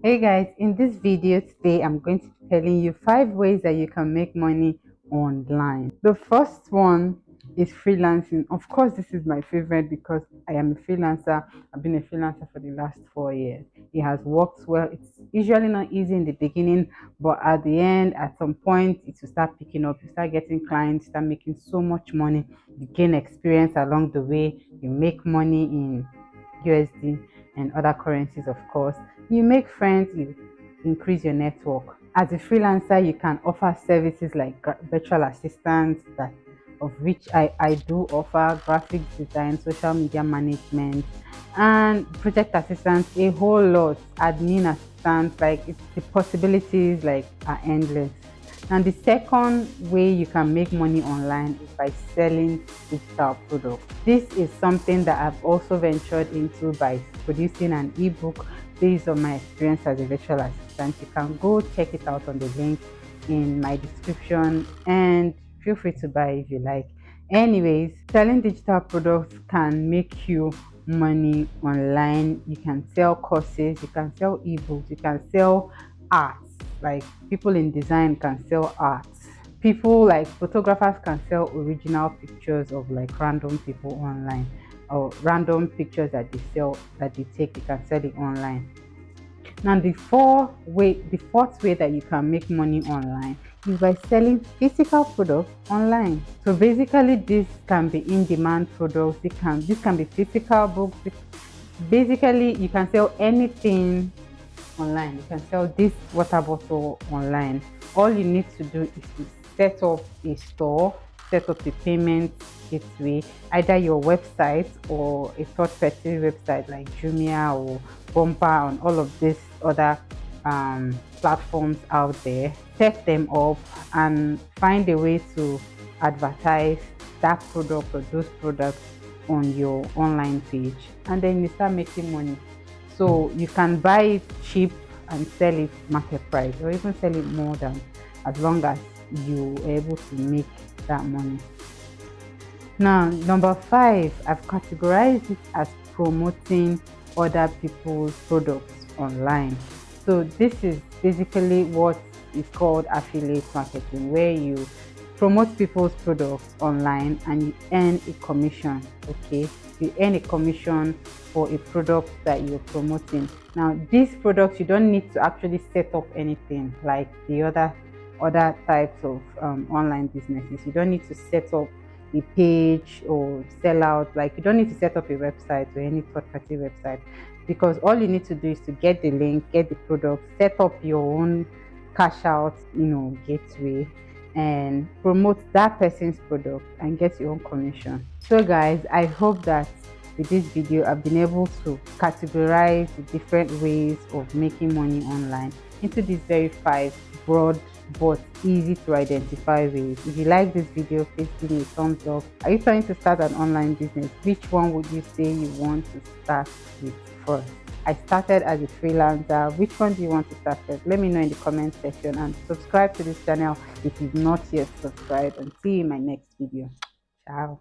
Hey guys, in this video today I'm going to be telling you 5 ways that you can make money online. The first one is freelancing. Of course, this is my favorite because I am a freelancer. I've been a freelancer for the last 4 years. It has worked well. It's usually not easy in the beginning, but at the end, at some point, it will start picking up. You start getting clients, start making so much money. You gain experience along the way. You make money in USD and other currencies, of course. You make friends, you increase your network. As a freelancer, you can offer services like virtual assistants, that of which I do offer graphics design, social media management, and project assistants, a whole lot, admin assistants, like the possibilities like are endless. And the second way you can make money online is by selling digital products. This is something that I've also ventured into by producing an ebook based on my experience as a virtual assistant. You can go check it out on the link in my description and feel free to buy if you like. Anyways, selling digital products can make you money online. You can sell courses, you can sell ebooks, you can sell art. Like people in design can sell art. People like photographers can sell original pictures of like random people online, or random pictures that they sell, that they take, you can sell it online. Now the fourth way that you can make money online is by selling physical products online. So basically this can be in-demand products, this can be physical books. Basically you can sell anything online. You can sell this water bottle online. All you need to do is to set up a store, set up a payment gateway, either your website or a third-party website like Jumia or Bumper, on all of these other platforms out there. Set them up and find a way to advertise that product or those products on your online page, and then you start making money. So you can buy it cheap and sell it market price, or even sell it more than, as long as you are able to make that money. Now, number 5, I've categorized it as promoting other people's products online. So this is basically what is called affiliate marketing, where you promote people's products online and you earn a commission. Okay, you earn a commission for a product that you're promoting. Now these products, you don't need to actually set up anything like the other types of online businesses. You don't need to set up a page or sell out. Like, you don't need to set up a website or any third-party website, because all you need to do is to get the link, get the product, set up your own cash out gateway, and promote that person's product and get your own commission. So guys, I hope that with this video I've been able to categorize the different ways of making money online into these very 5 broad but easy to identify ways. If you like this video, please give me a thumbs up. Are you trying to start an online business? Which one would you say you want to start with first? I started as a freelancer. Which one do you want to start with? Let me know in the comment section, and subscribe to this channel if you've not yet subscribed, and see you in my next video. Ciao.